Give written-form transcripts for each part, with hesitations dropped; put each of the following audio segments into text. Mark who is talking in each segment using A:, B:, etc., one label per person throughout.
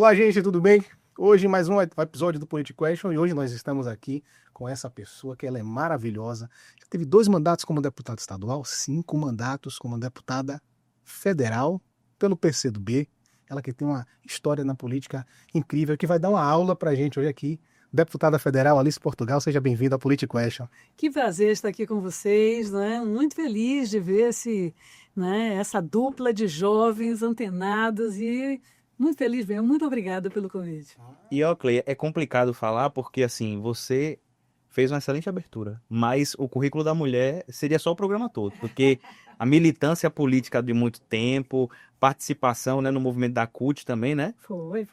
A: Olá, gente, tudo bem? Hoje mais um episódio do Politic Question e hoje nós estamos aqui com essa pessoa que ela é maravilhosa. Já teve 2 mandatos como deputada estadual, 5 mandatos como deputada federal pelo PCdoB. Ela que tem uma história na política incrível, que vai dar uma aula pra gente hoje aqui. Deputada federal Alice Portugal, seja bem-vinda ao Politic Question.
B: Que prazer estar aqui com vocês, né? Muito feliz de ver essa dupla de jovens antenados e muito feliz mesmo. Muito obrigada pelo convite.
C: E, ó, Cleia, é complicado falar porque, assim, você fez uma excelente abertura, mas o currículo da mulher seria só o programa todo, porque a militância política de muito tempo, participação, né, no movimento da CUT também, né?
B: Foi.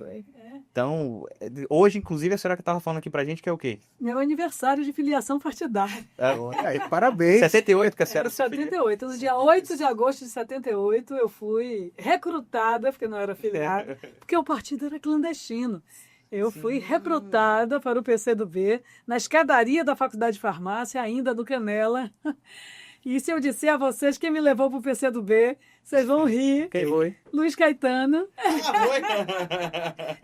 C: Então, hoje, inclusive, a senhora que estava falando aqui pra gente que é o quê?
B: Meu aniversário de filiação partidária.
A: Olha aí, parabéns.
C: 78 que a senhora...
B: 78. No dia 8 de agosto de 78, eu fui recrutada, porque não era filiada, porque o partido era clandestino. Eu fui recrutada para o PCdoB na escadaria da Faculdade de Farmácia, ainda do Canela. E se eu disser a vocês quem me levou para o PCdoB, vocês vão rir.
A: Quem foi?
B: Luiz Caetano.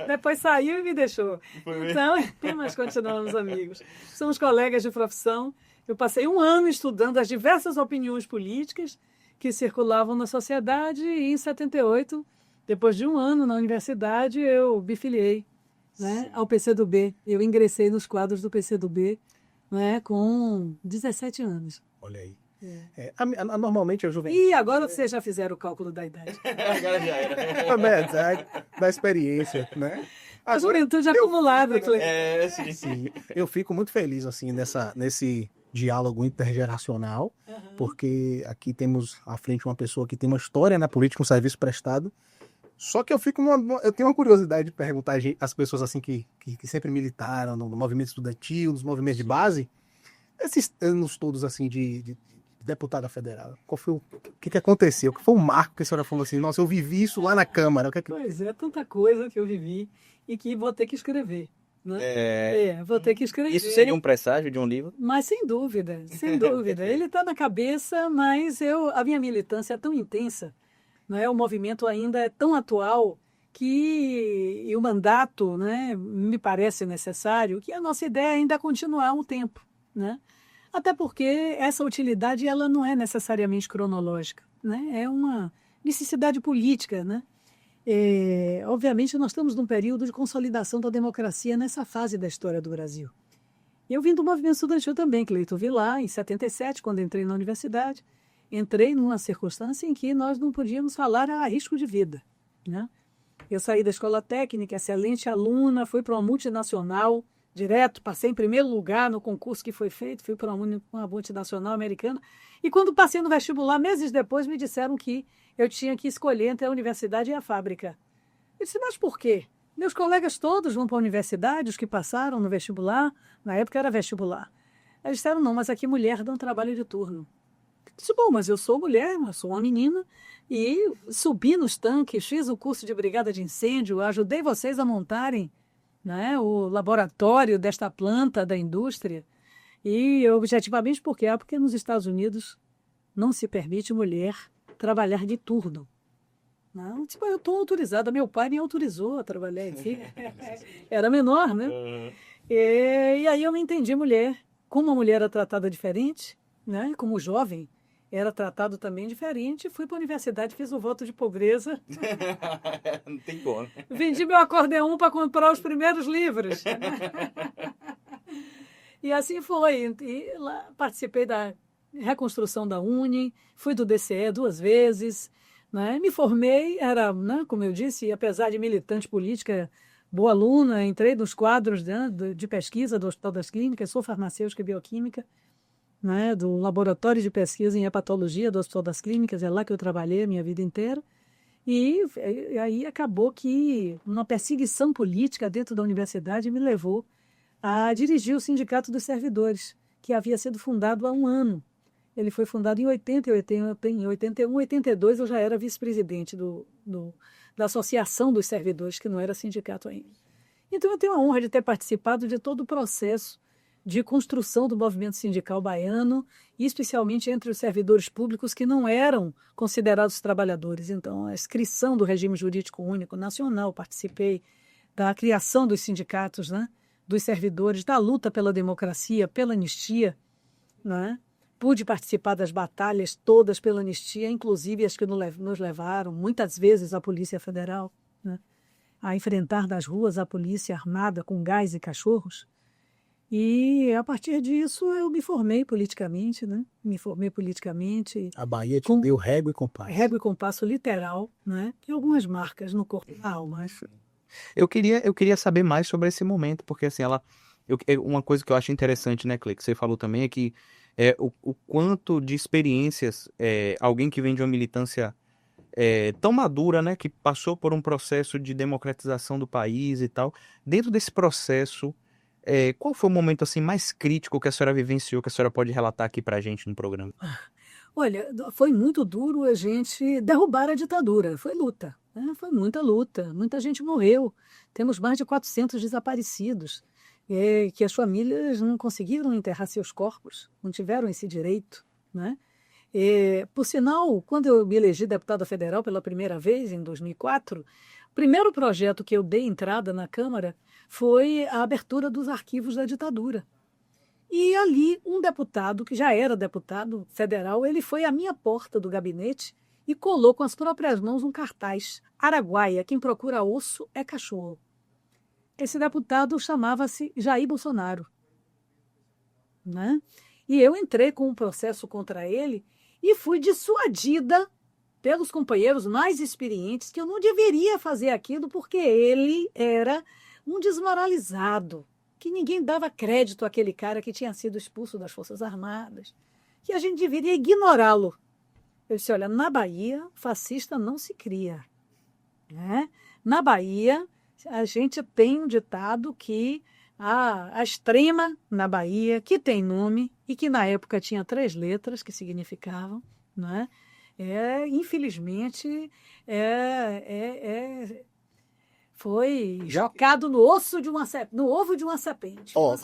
B: Depois saiu e me deixou. Então, mas continuamos amigos. Somos colegas de profissão. Eu passei um ano estudando as diversas opiniões políticas que circulavam na sociedade e em 78, depois de um ano na universidade, eu me filiei, né, ao PCdoB. Eu ingressei nos quadros do PCdoB, né, com 17 anos.
A: Olha aí. Normalmente a juventude...
B: E agora vocês já fizeram o cálculo da idade.
C: Agora já era.
A: Da experiência, né?
B: A juventude acumulada.
A: Sim. Eu fico muito feliz assim nesse diálogo intergeracional, porque aqui temos à frente uma pessoa que tem uma história na política, um serviço prestado. Só que eu tenho uma curiosidade de perguntar às pessoas assim que sempre militaram no movimento estudantil, nos movimentos de base, esses anos todos assim de deputada federal. Qual foi o que aconteceu? Que foi o marco que a senhora falou assim, nossa, eu vivi isso lá na Câmara.
B: Pois é, tanta coisa que eu vivi e que vou ter que escrever. Né? Vou ter que escrever.
C: Isso seria um presságio de um livro?
B: Mas sem dúvida. Ele está na cabeça, mas a minha militância é tão intensa, não é? O movimento ainda é tão atual e o mandato, né, me parece necessário, que a nossa ideia ainda é continuar um tempo, né? Até porque essa utilidade ela não é necessariamente cronológica, né? É uma necessidade política, né? Obviamente nós estamos num período de consolidação da democracia nessa fase da história do Brasil. Eu vim do movimento estudantil também, Cleiton. Vi lá em 77, quando entrei na universidade, entrei numa circunstância em que nós não podíamos falar a risco de vida, né? Eu saí da escola técnica, excelente aluna, fui para uma multinacional, direto, passei em primeiro lugar no concurso que foi feito, fui para uma multinacional americana. E quando passei no vestibular, meses depois, me disseram que eu tinha que escolher entre a universidade e a fábrica. Eu disse, mas por quê? Meus colegas todos vão para a universidade, os que passaram no vestibular, na época era vestibular. Eles disseram, não, mas aqui mulher dá um trabalho de turno. Eu disse, bom, mas eu sou mulher, eu sou uma menina, e subi nos tanques, fiz o curso de brigada de incêndio, ajudei vocês a montarem, né, o laboratório desta planta da indústria. E objetivamente por quê? Porque nos Estados Unidos não se permite mulher trabalhar de turno. Não, tipo, eu estou autorizada, meu pai me autorizou a trabalhar, enfim, era menor, né? E aí eu me entendi mulher. Como a mulher era tratada diferente, né? Como jovem, era tratado também diferente. Fui para a universidade, fiz o voto de pobreza.
C: Não tem como.
B: Vendi meu acordeão para comprar os primeiros livros. E assim foi. E lá participei da reconstrução da Uni, fui do DCE 2 vezes, né? Me formei, era, né, como eu disse, apesar de militante política, boa aluna, entrei nos quadros, né, de pesquisa do Hospital das Clínicas, sou farmacêutica e bioquímica, né, do laboratório de pesquisa em hepatologia do Hospital das Clínicas, é lá que eu trabalhei a minha vida inteira. E aí acabou que uma perseguição política dentro da universidade me levou a dirigir o Sindicato dos Servidores, que havia sido fundado há um ano. Ele foi fundado em 80, em 81, 82 eu já era vice-presidente da Associação dos Servidores, que não era sindicato ainda. Então eu tenho a honra de ter participado de todo o processo de construção do movimento sindical baiano, e especialmente entre os servidores públicos que não eram considerados trabalhadores. Então, a inscrição do regime jurídico único nacional, participei da criação dos sindicatos, né? Dos servidores, da luta pela democracia, pela anistia, né? Pude participar das batalhas todas pela anistia, inclusive as que nos levaram, muitas vezes, à Polícia Federal, né? A enfrentar nas ruas a polícia armada com gás e cachorros. E, a partir disso, eu me formei politicamente, né? Me formei politicamente.
A: A Bahia te deu régua e compasso.
B: Régua e compasso literal, né? E algumas marcas no corpo e na alma.
C: Eu queria saber mais sobre esse momento, porque assim, uma coisa que eu acho interessante, né, Clê, que você falou também, é que o quanto de experiências alguém que vem de uma militância tão madura, né, que passou por um processo de democratização do país e tal, dentro desse processo, qual foi o momento assim mais crítico que a senhora vivenciou, que a senhora pode relatar aqui pra gente no programa?
B: Olha, foi muito duro a gente derrubar a ditadura, foi luta, né? Foi muita luta, muita gente morreu, temos mais de 400 desaparecidos, que as famílias não conseguiram enterrar seus corpos, não tiveram esse direito, né? Por sinal, quando eu me elegi deputada federal pela primeira vez, em 2004, o primeiro projeto que eu dei entrada na Câmara foi a abertura dos arquivos da ditadura. E ali, um deputado, que já era deputado federal, ele foi à minha porta do gabinete e colou com as próprias mãos um cartaz: Araguaia, quem procura osso é cachorro. Esse deputado chamava-se Jair Bolsonaro, né? E eu entrei com um processo contra ele e fui dissuadida pelos companheiros mais experientes que eu não deveria fazer aquilo porque ele era um desmoralizado, que ninguém dava crédito àquele cara que tinha sido expulso das Forças Armadas, que a gente deveria ignorá-lo. Eu disse, olha, na Bahia, fascista não se cria, né? Na Bahia, a gente tem um ditado que a extrema na Bahia, que tem nome e que na época tinha 3 letras que significavam, né? Infelizmente, foi jogado no osso de no ovo de uma serpente.
A: Ó,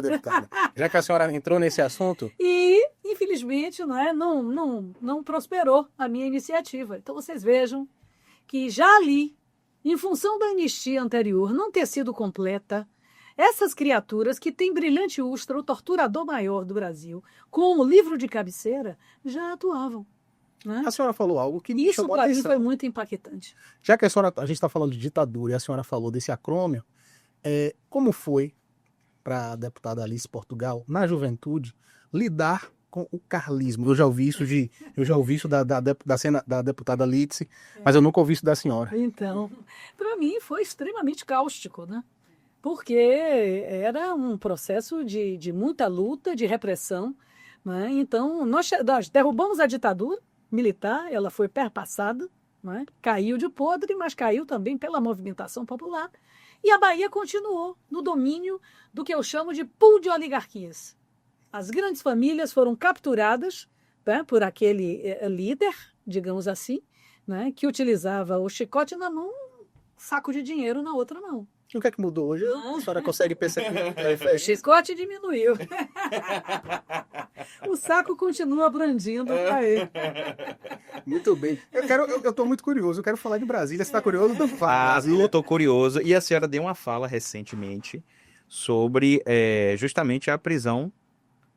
A: deputada, já que a senhora entrou nesse assunto...
B: E, infelizmente, não prosperou a minha iniciativa. Então, vocês vejam que já ali, em função da anistia anterior não ter sido completa, essas criaturas que têm Brilhante Ustra, o torturador maior do Brasil, como livro de cabeceira, já atuavam. Né?
A: A senhora falou algo que me
B: Isso
A: chamou a
B: para mim
A: atenção.
B: foi muito impactante.
A: Já que a gente está falando de ditadura e a senhora falou desse acrônimo, como foi para a deputada Alice Portugal, na juventude, lidar com o carlismo? Eu já ouvi isso da deputada Alice, mas eu nunca ouvi isso da senhora.
B: Então, para mim foi extremamente cáustico, né? Porque era um processo de muita luta, de repressão, né? Então, nós derrubamos a ditadura militar, ela foi perpassada, né? Caiu de podre, mas caiu também pela movimentação popular. E a Bahia continuou no domínio do que eu chamo de pool de oligarquias. As grandes famílias foram capturadas, né, por aquele líder, digamos assim, né, que utilizava o chicote na mão, saco de dinheiro na outra mão.
A: E o que é que mudou hoje? A senhora consegue perceber?
B: O chicote diminuiu. O saco continua brandindo para ele.
A: Muito bem. Eu estou muito curioso. Eu quero falar de Brasília. Você está curioso?
C: Eu estou curioso. E a senhora deu uma fala recentemente sobre justamente a prisão.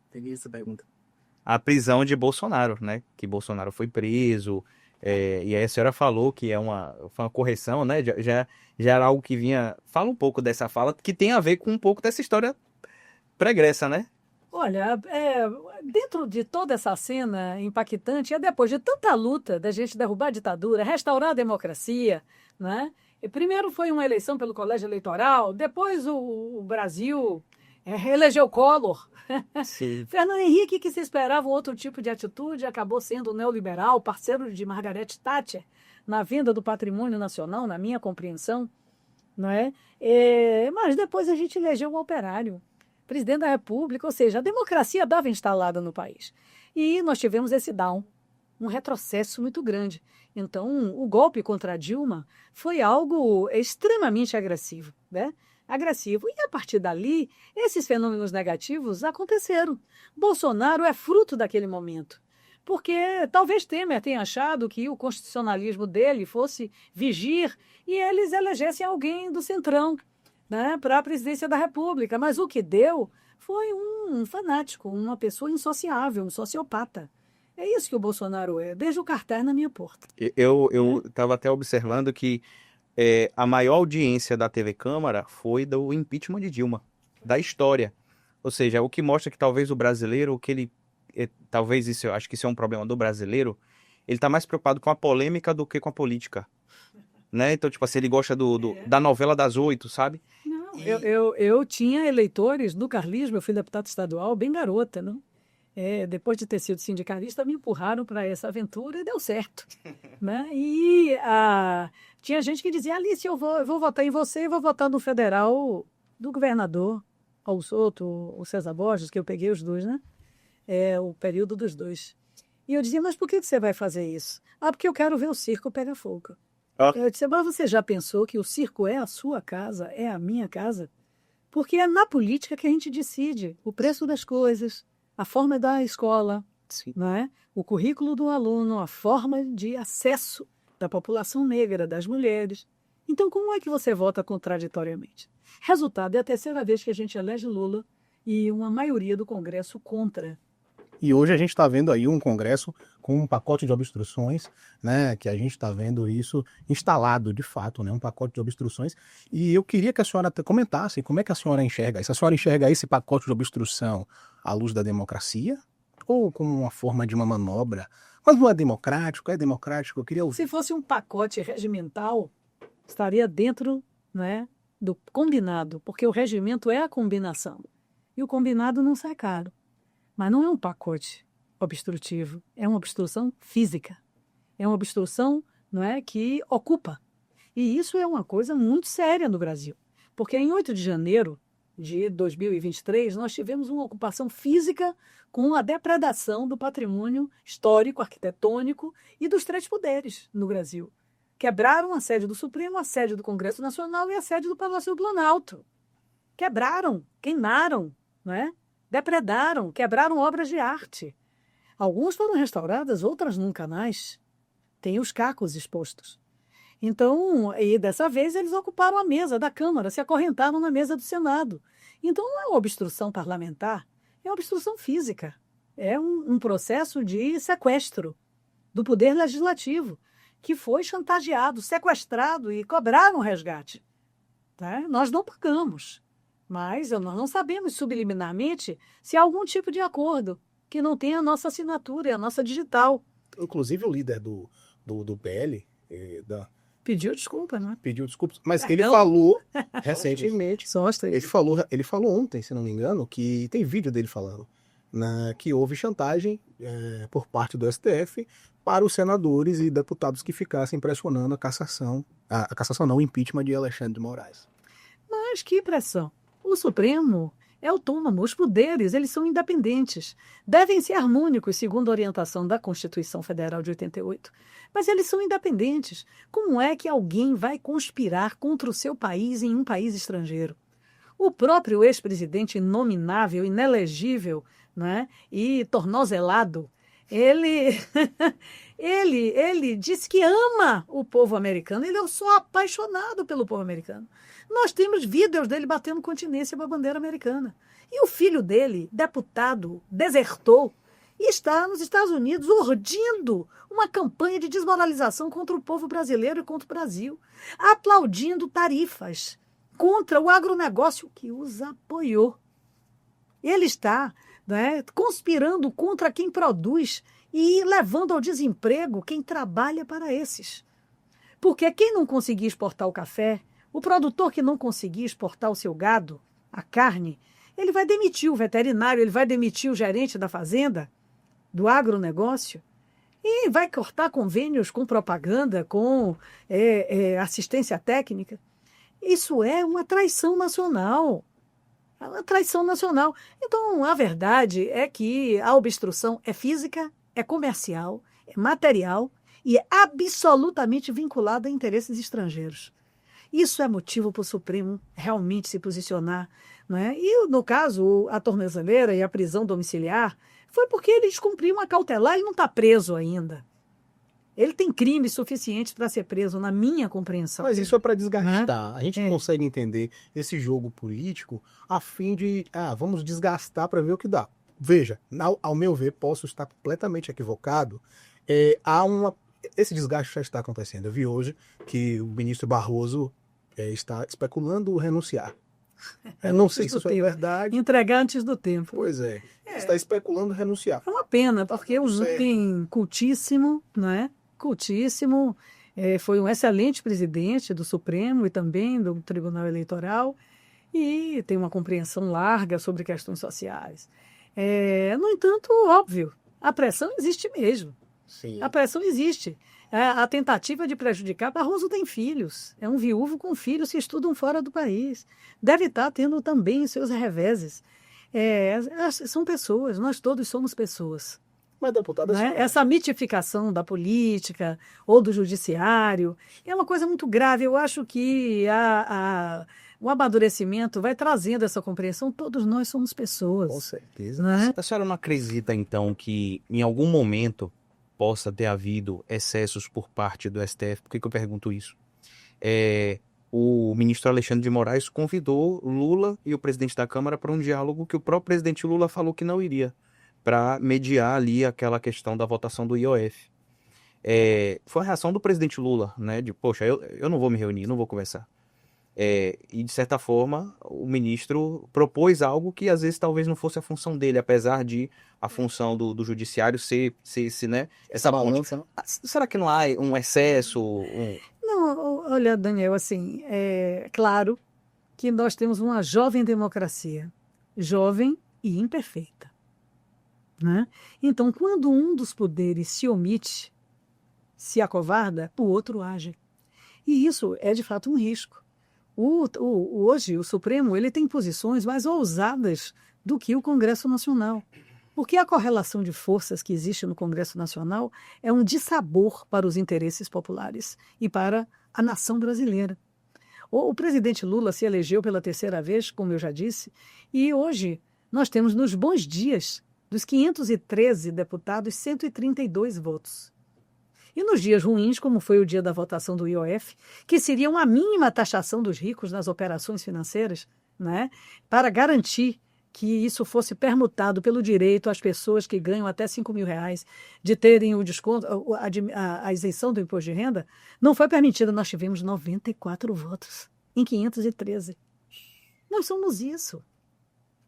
A: Peguei essa pergunta.
C: A prisão de Bolsonaro, né? Que Bolsonaro foi preso. E aí a senhora falou que foi uma correção, né? Já era algo que vinha... Fala um pouco dessa fala, que tem a ver com um pouco dessa história pregressa, né?
B: Olha, dentro de toda essa cena impactante, depois de tanta luta da gente derrubar a ditadura, restaurar a democracia, né? E primeiro foi uma eleição pelo colégio eleitoral, depois o Brasil reelegeu Collor.
C: Sim.
B: Fernando Henrique, que se esperava um outro tipo de atitude, acabou sendo neoliberal, parceiro de Margaret Thatcher na venda do patrimônio nacional, na minha compreensão, não é? Mas depois a gente elegeu o operário, presidente da República, ou seja, a democracia estava instalada no país. E nós tivemos esse down, um retrocesso muito grande. Então, o golpe contra Dilma foi algo extremamente agressivo, né? Agressivo. E, a partir dali, esses fenômenos negativos aconteceram. Bolsonaro é fruto daquele momento. porque talvez Temer tenha achado que o constitucionalismo dele fosse vigir e eles elegessem alguém do Centrão, né, para a presidência da República. Mas o que deu foi um fanático, uma pessoa insociável, um sociopata. É isso que o Bolsonaro é, desde o cartaz na minha porta.
C: Eu estava até observando que a maior audiência da TV Câmara foi do impeachment de Dilma, da história. Ou seja, o que mostra que talvez o brasileiro, talvez isso, eu acho que isso é um problema do brasileiro, ele está mais preocupado com a polêmica do que com a política. Né? Então, tipo assim, ele gosta da novela das 8, sabe?
B: Não, eu tinha eleitores no carlismo, eu fui deputada estadual, bem garota, não? Depois de ter sido sindicalista, me empurraram para essa aventura e deu certo. Né? E tinha gente que dizia, Alice, eu vou votar em você, vou votar no federal do governador Raul Souto, o César Borges, que eu peguei os dois, né? O período dos dois. E eu dizia, mas por que você vai fazer isso? Porque eu quero ver o circo pegar fogo. Eu disse, mas você já pensou que o circo é a sua casa, é a minha casa? Porque é na política que a gente decide o preço das coisas, a forma da escola, né? O currículo do aluno, a forma de acesso da população negra, das mulheres. Então, como é que você vota contraditoriamente? Resultado, é a terceira vez que a gente elege Lula e uma maioria do Congresso contra.
A: E hoje a gente está vendo aí um Congresso com um pacote de obstruções, né, que a gente está vendo isso instalado de fato, né, um pacote de obstruções. E eu queria que a senhora comentasse como é que a senhora enxerga isso. A senhora enxerga esse pacote de obstrução à luz da democracia ou como uma forma de uma manobra? Mas não é democrático, é democrático, eu queria ouvir.
B: Se fosse um pacote regimental, estaria dentro, né, do combinado, porque o regimento é a combinação. E o combinado não sai caro. Mas não é um pacote obstrutivo, é uma obstrução física. É uma obstrução, não é, que ocupa. E isso é uma coisa muito séria no Brasil. Porque em 8 de janeiro de 2023, nós tivemos uma ocupação física com a depredação do patrimônio histórico, arquitetônico e dos 3 poderes no Brasil. Quebraram a sede do Supremo, a sede do Congresso Nacional e a sede do Palácio do Planalto. Quebraram, queimaram, não é? Depredaram, quebraram obras de arte. Algumas foram restauradas, outras nunca mais. Tem os cacos expostos. Então, e dessa vez eles ocuparam a mesa da Câmara, se acorrentaram na mesa do Senado. Então não é uma obstrução parlamentar, é uma obstrução física. É um processo de sequestro do poder legislativo, que foi chantageado, sequestrado e cobraram resgate. Tá? Nós não pagamos. Mas nós não sabemos subliminarmente se há algum tipo de acordo que não tenha a nossa assinatura e a nossa digital.
A: Inclusive o líder do PL
B: pediu desculpa, não é?
A: Pediu desculpas, mas ele falou recentemente, ele falou ontem, se não me engano, que tem vídeo dele falando, né, que houve chantagem por parte do STF para os senadores e deputados que ficassem pressionando a cassação não, o impeachment de Alexandre de Moraes.
B: Mas que pressão? O Supremo é autônomo, os poderes, eles são independentes. Devem ser harmônicos, segundo a orientação da Constituição Federal de 88. Mas eles são independentes. Como é que alguém vai conspirar contra o seu país em um país estrangeiro? O próprio ex-presidente inominável, inelegível, né, e tornozelado, ele diz que ama o povo americano. Ele é só apaixonado pelo povo americano. Nós temos vídeos dele batendo continência para a bandeira americana. E o filho dele, deputado, desertou e está nos Estados Unidos urdindo uma campanha de desmoralização contra o povo brasileiro e contra o Brasil, aplaudindo tarifas contra o agronegócio que os apoiou. Ele está, né, conspirando contra quem produz e levando ao desemprego quem trabalha para esses. Porque quem não conseguir exportar o café, o produtor que não conseguir exportar o seu gado, a carne, ele vai demitir o veterinário, ele vai demitir o gerente da fazenda, do agronegócio, e vai cortar convênios com propaganda, com assistência técnica. Isso é uma traição nacional. É uma traição nacional. Então, a verdade é que a obstrução é física, é comercial, é material e é absolutamente vinculada a interesses estrangeiros. Isso é motivo para o Supremo realmente se posicionar, não é? E, no caso, a tornozeleira e a prisão domiciliar Foi porque ele descumpriu uma cautelar, ele não está preso ainda. Ele tem crimes suficientes para ser preso, na minha compreensão.
A: Mas isso é para desgastar. A gente
B: É.
A: consegue entender esse jogo político a fim de, vamos desgastar para ver o que dá. Veja, ao meu ver, posso estar completamente equivocado. Esse desgaste já está acontecendo. Eu vi hoje que o ministro Barroso está especulando renunciar. Eu não sei se isso é verdade.
B: Entregar antes do tempo.
A: Pois é. Está especulando renunciar.
B: É uma pena, porque é um homem cultíssimo, não é? Cultíssimo, foi um excelente presidente do Supremo e também do Tribunal Eleitoral e tem uma compreensão larga sobre questões sociais. No entanto, óbvio, a pressão existe mesmo.
A: Sim.
B: A pressão existe. A tentativa de prejudicar, Barroso tem filhos, é um viúvo com filhos que estudam fora do país. Deve estar tendo também seus reveses. São pessoas, nós todos somos pessoas.
A: Mas, deputada,
B: Essa mitificação da política ou do judiciário é uma coisa muito grave. Eu acho que o amadurecimento vai trazendo essa compreensão. Todos nós somos pessoas.
A: com certeza.
B: Né?
C: A senhora não acredita, então, que em algum momento possa ter havido excessos por parte do STF? Por que eu pergunto isso? O ministro Alexandre de Moraes convidou Lula e o presidente da Câmara para um diálogo que o próprio presidente Lula falou que não iria, para mediar ali aquela questão da votação do IOF. Foi a reação do presidente Lula, né? De, poxa, eu não vou me reunir, não vou conversar. E, de certa forma, o ministro propôs algo que, às vezes, talvez não fosse a função dele, apesar de a função do judiciário ser né? Essa
A: balança, não?
C: Será que não há um excesso?
B: Não, olha, Daniel, assim, é claro que nós temos uma jovem democracia, jovem e imperfeita. Né? Então, quando um dos poderes se omite, se acovarda, o outro age. E isso é, de fato, um risco. Hoje, o Supremo ele tem posições mais ousadas do que o Congresso Nacional. Porque a correlação de forças que existe no Congresso Nacional é um dissabor para os interesses populares e para a nação brasileira. O presidente Lula se elegeu pela terceira vez, como eu já disse, e hoje nós temos nos bons dias dos 513 deputados, 132 votos. E nos dias ruins, como foi o dia da votação do IOF, que seria uma mínima taxação dos ricos nas operações financeiras, né, para garantir que isso fosse permutado pelo direito às pessoas que ganham até R$5.000 de terem o desconto, a isenção do imposto de renda, não foi permitida. Nós tivemos 94 votos em 513. Nós somos isso.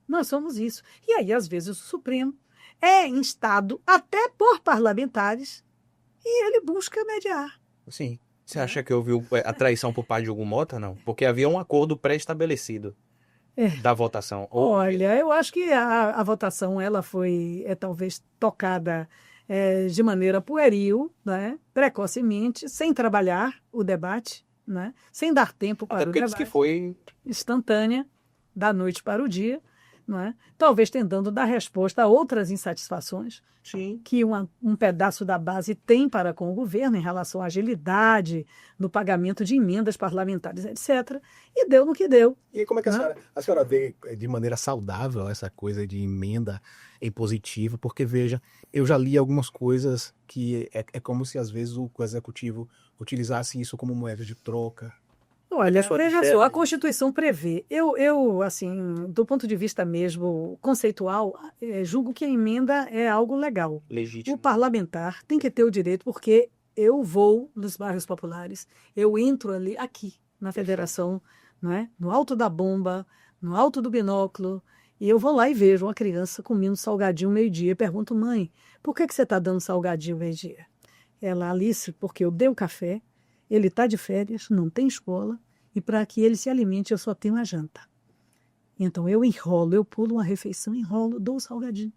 B: Nós somos isso. E aí, às vezes, o Supremo é instado até por parlamentares e ele busca mediar.
C: Sim. Você acha que houve a traição por parte de Hugo Mota? Não. Porque havia um acordo pré-estabelecido da votação.
B: Olha, eu acho que a votação ela foi talvez tocada de maneira pueril, né? Precocemente, sem trabalhar o debate, né? Sem dar tempo para o debate.
C: Que foi
B: instantânea, da noite para o dia, não é? Talvez tentando dar resposta a outras insatisfações que um pedaço da base tem para com o governo em relação à agilidade no pagamento de emendas parlamentares, etc. E deu no que deu.
A: E como é que a senhora vê de maneira saudável essa coisa de emenda impositiva? Porque, veja, eu já li algumas coisas que é como se, às vezes, o executivo utilizasse isso como moeda de troca.
B: Olha, veja só, a Constituição prevê. Eu, assim, do ponto de vista mesmo conceitual, julgo que a emenda é algo legal.
C: Legítimo.
B: O parlamentar tem que ter o direito, porque eu vou nos bairros populares, eu entro ali, aqui, na federação, não é? No alto da bomba, no alto do binóculo, e eu vou lá e vejo uma criança comendo salgadinho meio-dia e pergunto, mãe, por que você está dando salgadinho meio-dia? Ela, Alice, porque eu dei o café, ele está de férias, não tem escola, e para que ele se alimente eu só tenho a janta. Então eu enrolo, eu pulo uma refeição, enrolo, dou o salgadinho.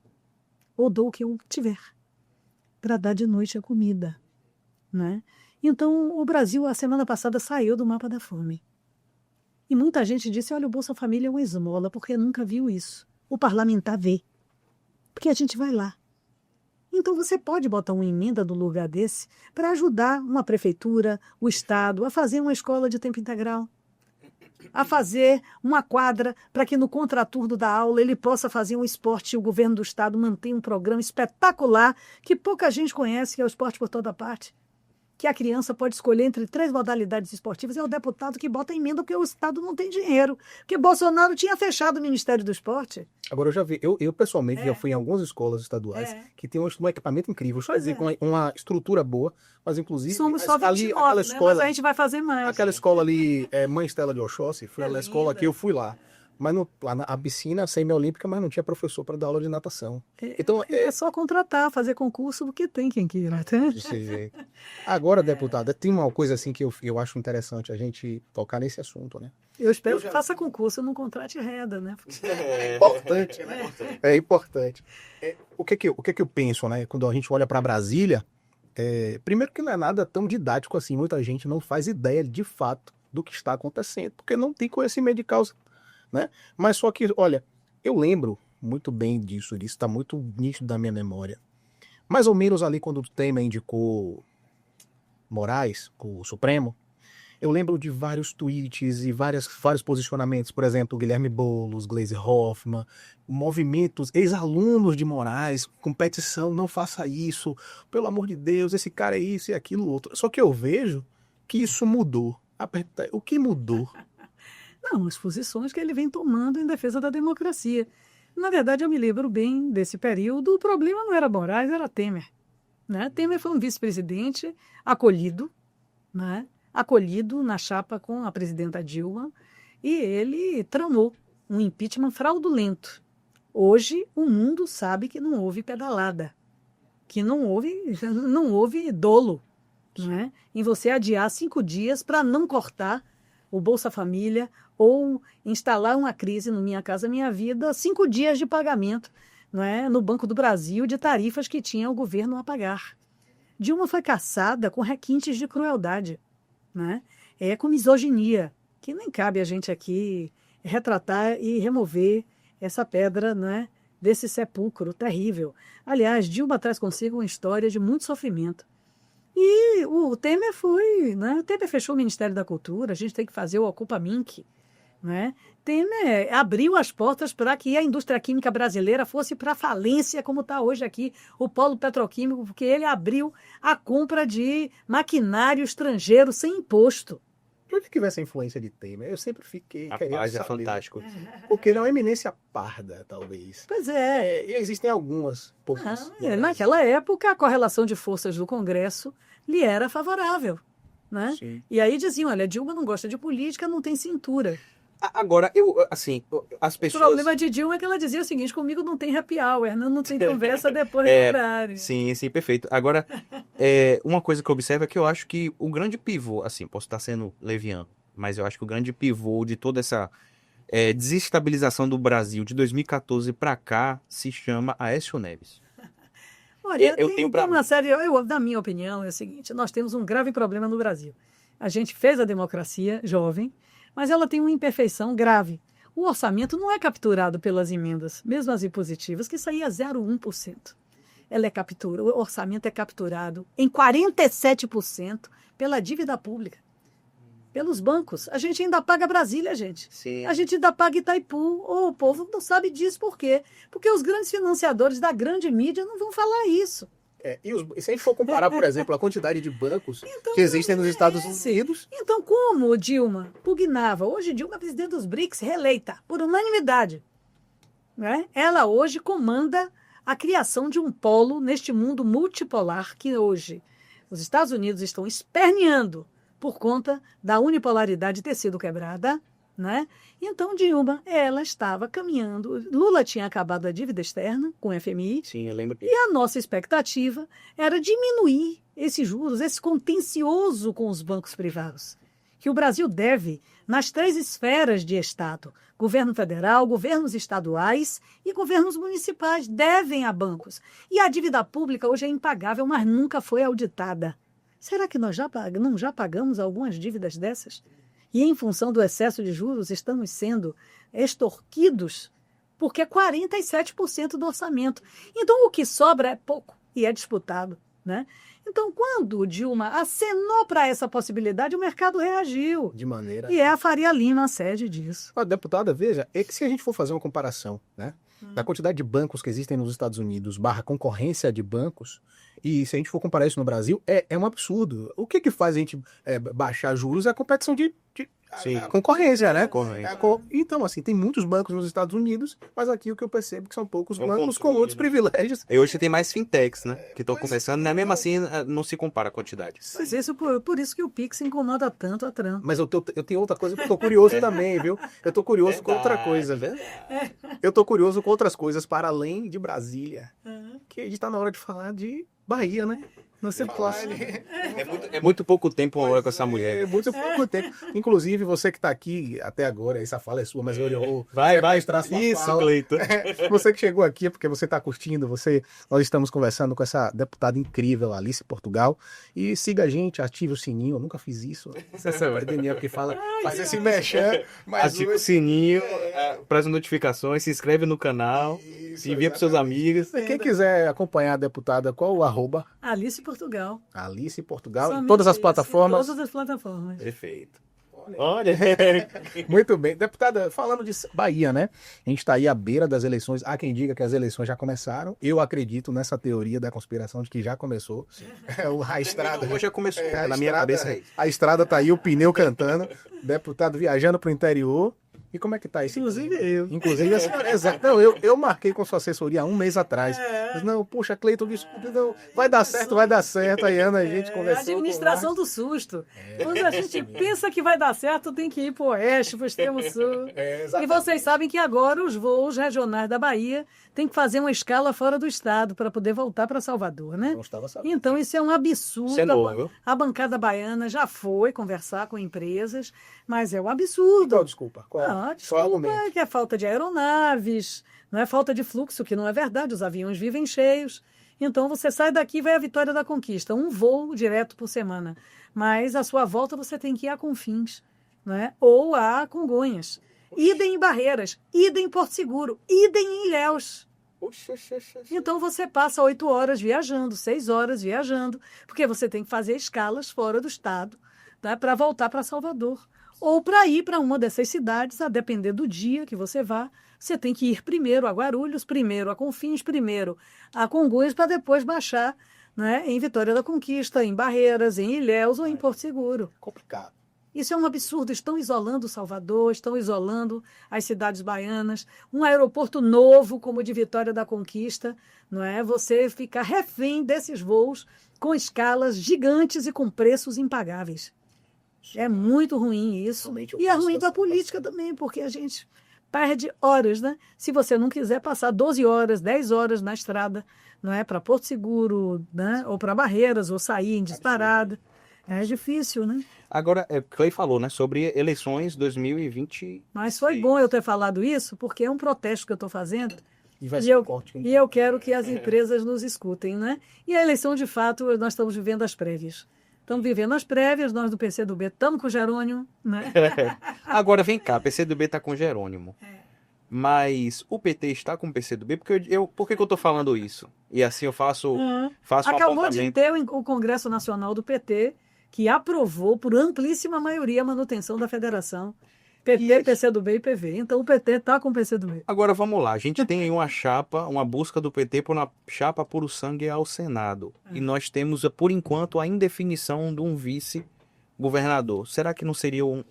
B: Ou dou o que eu tiver, para dar de noite a comida. Né? Então o Brasil, a semana passada, saiu do mapa da fome. E muita gente disse, olha, o Bolsa Família é uma esmola, porque nunca viu isso. O parlamentar vê. Porque a gente vai lá. Então você pode botar uma emenda no lugar desse para ajudar uma prefeitura, o Estado, a fazer uma escola de tempo integral. a fazer uma quadra para que no contraturno da aula ele possa fazer um esporte e o governo do estado mantém um programa espetacular que pouca gente conhece, que é o esporte por toda parte. Que a criança pode escolher entre 3 modalidades esportivas, é o deputado que bota emenda porque o estado não tem dinheiro. Porque Bolsonaro tinha fechado o Ministério do Esporte.
A: Agora eu já vi, eu pessoalmente já fui em algumas escolas estaduais que tem um equipamento incrível, quer dizer, com uma estrutura boa, mas inclusive
B: Somos só 29,
A: ali, aquela escola,
B: mas a gente vai fazer mais.
A: aquela escola ali, Mãe Estela de Oxóssi, foi a escola que eu fui lá. Mas lá a piscina semi-olímpica, mas não tinha professor para dar aula de natação. Então,
B: é só contratar, fazer concurso, porque tem quem queira.
A: Desse jeito. Agora, deputada, tem uma coisa assim que eu acho interessante a gente tocar nesse assunto, né?
B: Eu espero que faça concurso, não contrate reda, né?
A: É importante, né? É importante. O que que eu penso, né? Quando a gente olha para Brasília, primeiro que não é nada tão didático assim, muita gente não faz ideia de fato do que está acontecendo, porque não tem conhecimento de causa, né? Mas só que, olha, eu lembro muito bem disso está muito nítido da minha memória. Mais ou menos ali quando o Temer indicou Moraes, o Supremo, eu lembro de vários tweets e vários posicionamentos, por exemplo, Guilherme Boulos, Gleisi Hoffmann, movimentos, ex-alunos de Moraes, com petição, não faça isso, pelo amor de Deus, esse cara é isso e aquilo outro. Só que eu vejo que isso mudou. O que mudou?
B: Não, as posições que ele vem tomando em defesa da democracia. Na verdade, eu me lembro bem desse período, o problema não era Moraes, era Temer. Né? Temer foi um vice-presidente acolhido, né? Acolhido na chapa com a presidenta Dilma, e ele tramou um impeachment fraudulento. Hoje, o mundo sabe que não houve pedalada, que não houve dolo, né? Em você adiar 5 dias para não cortar o Bolsa Família ou instalar uma crise no Minha Casa Minha Vida, 5 dias de pagamento, não é? No Banco do Brasil de tarifas que tinha o governo a pagar. Dilma foi caçada com requintes de crueldade, né? Com misoginia, que nem cabe a gente aqui retratar e remover essa pedra, né, desse sepulcro terrível. Aliás, Dilma traz consigo uma história de muito sofrimento. E o Temer foi, né? O Temer fechou o Ministério da Cultura, a gente tem que fazer o Ocupa Minc, né? Temer abriu as portas para que a indústria química brasileira fosse para a falência, como está hoje aqui o polo petroquímico, porque ele abriu a compra de maquinário estrangeiro sem imposto.
A: De onde que vem essa influência de Temer? Eu sempre fiquei
C: Rapaz, é fantástico.
A: Porque não é uma eminência parda, talvez.
B: Pois é.
A: E existem algumas poucas.
B: Naquela época, a correlação de forças do Congresso lhe era favorável, né?
C: Sim.
B: E aí diziam, olha, Dilma não gosta de política, não tem cintura.
C: Agora, as
B: O
C: pessoas...
B: problema de Dilma é que ela dizia o seguinte, comigo não tem happy hour, não tem conversa depois do horário.
C: Sim, perfeito. Agora, uma coisa que eu observo é que eu acho que o grande pivô, assim, posso estar sendo leviano, mas eu acho que o grande pivô de toda essa desestabilização do Brasil de 2014 para cá se chama Aécio Neves.
B: Olha, tem uma série, na minha opinião, é o seguinte, nós temos um grave problema no Brasil. A gente fez a democracia jovem, mas ela tem uma imperfeição grave. O orçamento não é capturado pelas emendas, mesmo as impositivas, que saía 0,1%. O orçamento é capturado em 47% pela dívida pública, pelos bancos. A gente ainda paga Brasília, gente.
C: Sim.
B: A gente ainda paga Itaipu. O povo não sabe disso por quê? Porque os grandes financiadores da grande mídia não vão falar isso.
A: E se a gente for comparar, por exemplo, a quantidade de bancos que existem nos Estados Unidos...
B: Então, como Dilma pugnava, hoje Dilma é presidente dos BRICS, reeleita, por unanimidade, né? Ela hoje comanda a criação de um polo neste mundo multipolar que hoje os Estados Unidos estão esperneando por conta da unipolaridade ter sido quebrada, né? Então, Dilma, ela estava caminhando. Lula tinha acabado a dívida externa com o FMI.
C: Sim, eu lembro.
B: E a nossa expectativa era diminuir esses juros, esse contencioso com os bancos privados, que o Brasil deve nas 3 esferas de Estado. Governo federal, governos estaduais e governos municipais devem a bancos. E a dívida pública hoje é impagável, mas nunca foi auditada. Será que nós já pagamos algumas dívidas dessas? E em função do excesso de juros, estamos sendo extorquidos, porque é 47% do orçamento. Então, o que sobra é pouco e é disputado. né? Então, quando Dilma acenou para essa possibilidade, o mercado reagiu.
A: De maneira...
B: E é a Faria Lima a sede disso.
A: Deputada, veja, é que se a gente for fazer uma comparação, né, da quantidade de bancos que existem nos Estados Unidos, barra concorrência de bancos, e se a gente for comparar isso no Brasil, é um absurdo. O que faz a gente baixar juros é a competição a concorrência, né? Então, assim, tem muitos bancos nos Estados Unidos, mas aqui o que eu percebo é que são poucos bancos com outros privilégios.
C: E hoje você tem mais fintechs, né? Que estão começando, né? Mesmo assim, não se compara a quantidade.
B: Mas isso, por isso que o Pix incomoda tanto a Trump.
A: Mas eu tenho outra coisa que eu tô curioso também, viu? Eu tô curioso com outra coisa. Eu tô curioso com outras coisas para além de Brasília. Que a gente tá na hora de falar de Bahia, né? Você pode.
C: É muito pouco tempo uma hora com essa mulher.
A: É muito pouco tempo. Inclusive, você que está aqui até agora, essa fala é sua, mas eu
C: vai
A: registrar sua
C: isso,
A: fala.
C: Cleiton.
A: Você que chegou aqui é porque você está curtindo. Nós estamos conversando com essa deputada incrível, Alice Portugal. E siga a gente, ative o sininho. Eu nunca fiz isso. Essa é o Daniel que fala, faz esse mexer.
C: Ative o sininho, para as notificações, se inscreve no canal, envia para seus amigos.
A: Quem quiser acompanhar a deputada, qual o arroba?
B: Alice Portugal.
A: Alice Portugal,
B: Somente
A: em todas as
B: isso,
A: plataformas.
B: Todas as plataformas.
C: Perfeito. Olha.
A: Muito bem. Deputada, falando de Bahia, né? A gente está aí à beira das eleições. Há quem diga que as eleições já começaram. Eu acredito nessa teoria da conspiração de que já começou. A estrada.
C: Hoje já começou. Na minha cabeça é isso.
A: A estrada tá aí, o pneu cantando. Deputado viajando para o interior. E como é que tá isso?
B: Inclusive eu.
A: Inclusive a senhora, exato. Não, eu marquei com sua assessoria há um mês atrás. Mas, não, poxa, Cleiton, não, vai dar certo. Aí, Ana, a gente conversou.
B: Administração do susto. Quando a gente pensa que vai dar certo, tem que ir para o oeste, para o extremo sul. E vocês sabem que agora os voos regionais da Bahia têm que fazer uma escala fora do estado para poder voltar para Salvador, né?
A: Não estava sabendo.
B: Então isso é um absurdo.
C: Isso é novo.
B: A bancada baiana já foi conversar com empresas, mas é um absurdo.
A: Então, desculpa.
B: Desculpa, que é falta de aeronaves, não é falta de fluxo, que não é verdade, os aviões vivem cheios. Então você sai daqui e vai à Vitória da Conquista, um voo direto por semana. Mas a sua volta você tem que ir a Confins, né? Ou a Congonhas. Idem em Barreiras, idem em Porto Seguro, idem em Ilhéus. Então você passa 8 horas viajando, 6 horas viajando, porque você tem que fazer escalas fora do estado, né, para voltar para Salvador. Ou para ir para uma dessas cidades, a depender do dia que você vá, você tem que ir primeiro a Guarulhos, primeiro a Confins, primeiro a Congonhas, para depois baixar, né, em Vitória da Conquista, em Barreiras, em Ilhéus ou em Porto Seguro.
A: Complicado.
B: Isso é um absurdo. Estão isolando Salvador, estão isolando as cidades baianas. Um aeroporto novo, como o de Vitória da Conquista, não é? Você ficar refém desses voos com escalas gigantes e com preços impagáveis. É muito ruim isso. E é ruim para a política também, porque a gente perde horas, né? Se você não quiser passar 12 horas, 10 horas na estrada, não é? Para Porto Seguro, né? Ou para Barreiras, ou sair em disparada. É difícil, né?
C: Agora, Clay falou, né, sobre eleições 2020.
B: Mas foi bom eu ter falado isso, porque é um protesto que eu estou fazendo.
A: E
B: eu quero que as empresas nos escutem, né? E a eleição, de fato, nós estamos vivendo as prévias. Estamos vivendo as prévias, nós do PCdoB estamos com o Jerônimo, né?
C: Agora, vem cá, PCdoB está com Jerônimo. Mas o PT está com o PCdoB? Por que eu estou falando isso? E assim eu faço um
B: Acabou
C: apontamento.
B: de ter o Congresso Nacional do PT, que aprovou por amplíssima maioria a manutenção da federação. PT, PCdoB e PV. Então o PT está com o PCdoB.
C: Agora vamos lá, a gente tem aí uma busca do PT por uma chapa puro sangue ao Senado. E nós temos, por enquanto, a indefinição de um vice-governador. Será que não seria um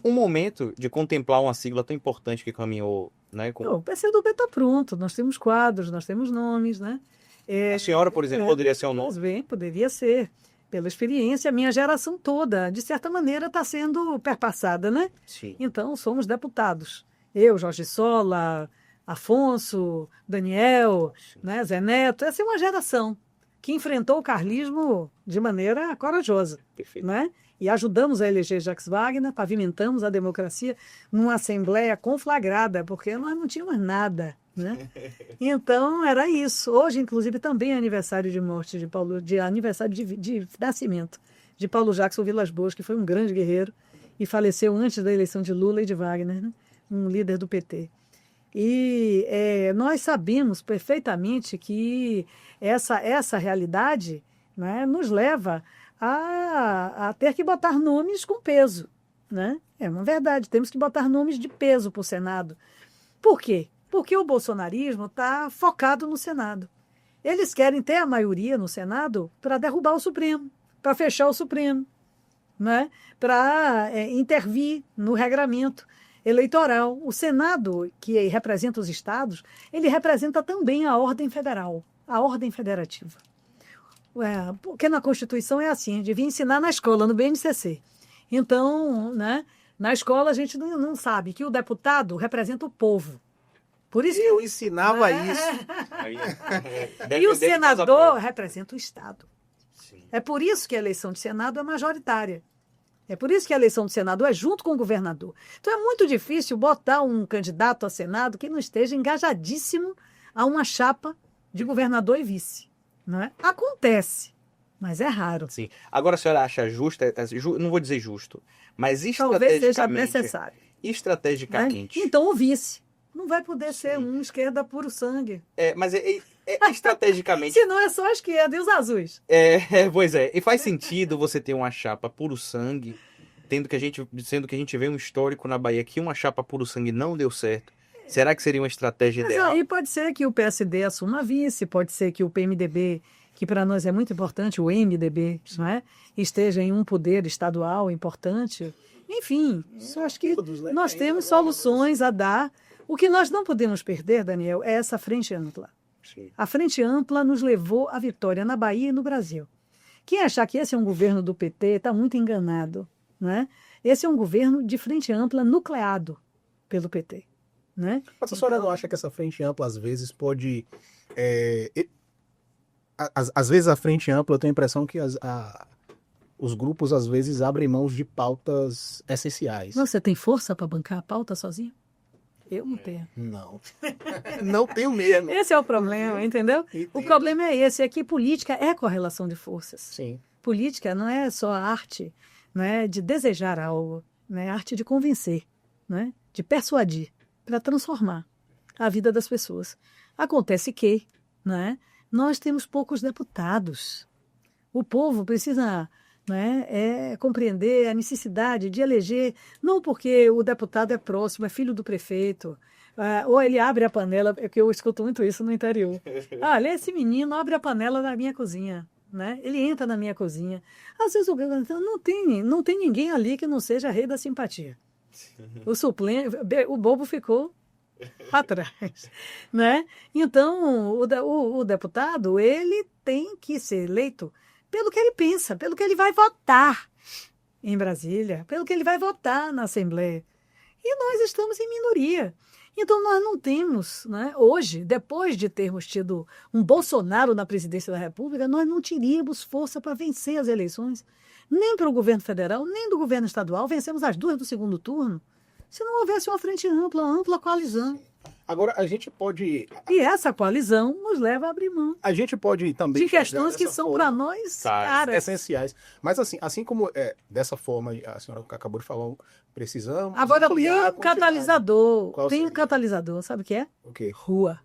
C: momento de contemplar uma sigla tão importante que caminhou, né?
B: O PCdoB está pronto, nós temos quadros, nós temos nomes, né?
C: A senhora, por exemplo, poderia ser o nome?
B: Pois bem, poderia ser. Pela experiência, a minha geração toda, de certa maneira, está sendo perpassada, né?
C: Sim.
B: Então, somos deputados. Eu, Jorge Sola, Afonso, Daniel, né, Zé Neto. Essa é uma geração que enfrentou o carlismo de maneira corajosa.
C: Perfeito.
B: Né? E ajudamos a eleger Jacques Wagner, pavimentamos a democracia numa assembleia conflagrada, porque nós não tínhamos nada. Né? Então, era isso. Hoje, inclusive, também é aniversário de morte aniversário de nascimento de Paulo Jackson Vilas Boas, que foi um grande guerreiro e faleceu antes da eleição de Lula e de Wagner, né? Um líder do PT. E nós sabemos perfeitamente que essa realidade, né, nos leva a ter que botar nomes com peso. Né? É uma verdade, temos que botar nomes de peso para o Senado. Por quê? Porque o bolsonarismo está focado no Senado. Eles querem ter a maioria no Senado para derrubar o Supremo, para fechar o Supremo, né? Para intervir no regramento eleitoral. O Senado, que representa os estados, ele representa também a ordem federal, a ordem federativa. Porque na Constituição é assim, devia ensinar na escola, no BNCC. Então, né, na escola a gente não sabe que o deputado representa o povo. Por isso
A: eu ensinava isso.
B: E o senador representa o Estado. Sim. É por isso que a eleição de Senado é majoritária. É por isso que a eleição do Senado é junto com o governador. Então é muito difícil botar um candidato a Senado que não esteja engajadíssimo a uma chapa de governador e vice. Não é? Acontece, mas é raro.
C: Sim. Agora a senhora acha justo, não vou dizer justo, mas
B: talvez seja necessário.
C: Estrategicamente.
B: Né? Então o vice não vai poder ser um esquerda puro sangue.
C: Mas estrategicamente...
B: Se não é só a esquerda e os azuis.
C: Pois é. E faz sentido você ter uma chapa puro sangue, sendo que a gente vê um histórico na Bahia que uma chapa puro sangue não deu certo. Será que seria uma estratégia ideal?
B: Aí pode ser que o PSD assuma a vice, pode ser que o PMDB, que para nós é muito importante, o MDB, não é? Esteja em um poder estadual importante. Enfim, eu acho que nós temos soluções a dar. O que nós não podemos perder, Daniel, é essa frente ampla. Sim. A frente ampla nos levou à vitória na Bahia e no Brasil. Quem achar que esse é um governo do PT está muito enganado. Né? Esse é um governo de frente ampla nucleado pelo PT. Né?
A: Mas a senhora não acha que essa frente ampla, às vezes, pode... Às vezes a frente ampla, eu tenho a impressão que os grupos, às vezes, abrem mãos de pautas essenciais.
B: Você tem força para bancar a pauta sozinho? Eu não tenho.
A: Não. Não tenho mesmo.
B: Esse é o problema, entendeu? Entendo. O problema é esse, é que política é correlação de forças.
A: Sim.
B: Política não é só a arte, não é, de desejar algo, não é a arte de convencer, não é, de persuadir, para transformar a vida das pessoas. Acontece que, não é, nós temos poucos deputados. O povo precisa... compreender a necessidade de eleger, não porque o deputado é próximo, é filho do prefeito, ou ele abre a panela, é que eu escuto muito isso no interior. Olha, esse menino abre a panela da minha cozinha, né? Ele entra na minha cozinha. Às vezes não tem ninguém ali que não seja rei da simpatia. O suplente, o bobo ficou atrás, né? Então, o deputado, ele tem que ser eleito pelo que ele pensa, pelo que ele vai votar em Brasília, pelo que ele vai votar na Assembleia. E nós estamos em minoria. Então, nós não temos, né, hoje, depois de termos tido um Bolsonaro na presidência da República, nós não teríamos força para vencer as eleições, nem para o governo federal, nem do governo estadual. Vencemos as duas do segundo turno, se não houvesse uma frente ampla, ampla coalizão.
A: Agora, a gente pode...
B: E essa coalizão nos leva a abrir mão.
A: A gente pode também...
B: De questões que são para nós caras.
A: Essenciais. Mas assim como dessa forma, a senhora acabou de falar, precisamos...
B: Agora, tem um catalisador. Tem um catalisador, sabe o que é?
A: O quê?
B: Rua.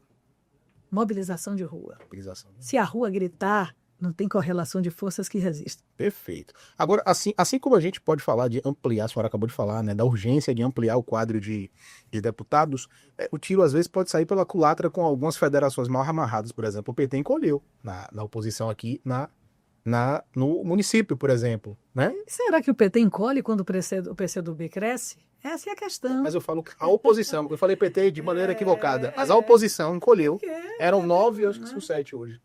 B: Mobilização de rua.
A: Mobilização.
B: Se a rua gritar, não tem correlação de forças que resistem.
A: Perfeito. Agora, assim como a gente pode falar de ampliar, a senhora acabou de falar, né, da urgência de ampliar o quadro de deputados, o tiro às vezes pode sair pela culatra com algumas federações mal amarradas. Por exemplo, o PT encolheu na oposição aqui no município, por exemplo. Né?
B: Será que o PT encolhe quando o PCdoB cresce? Essa é a questão.
A: Mas eu falo a oposição, eu falei PT de maneira equivocada, mas a oposição encolheu. Eram 9, acho que são 7 hoje.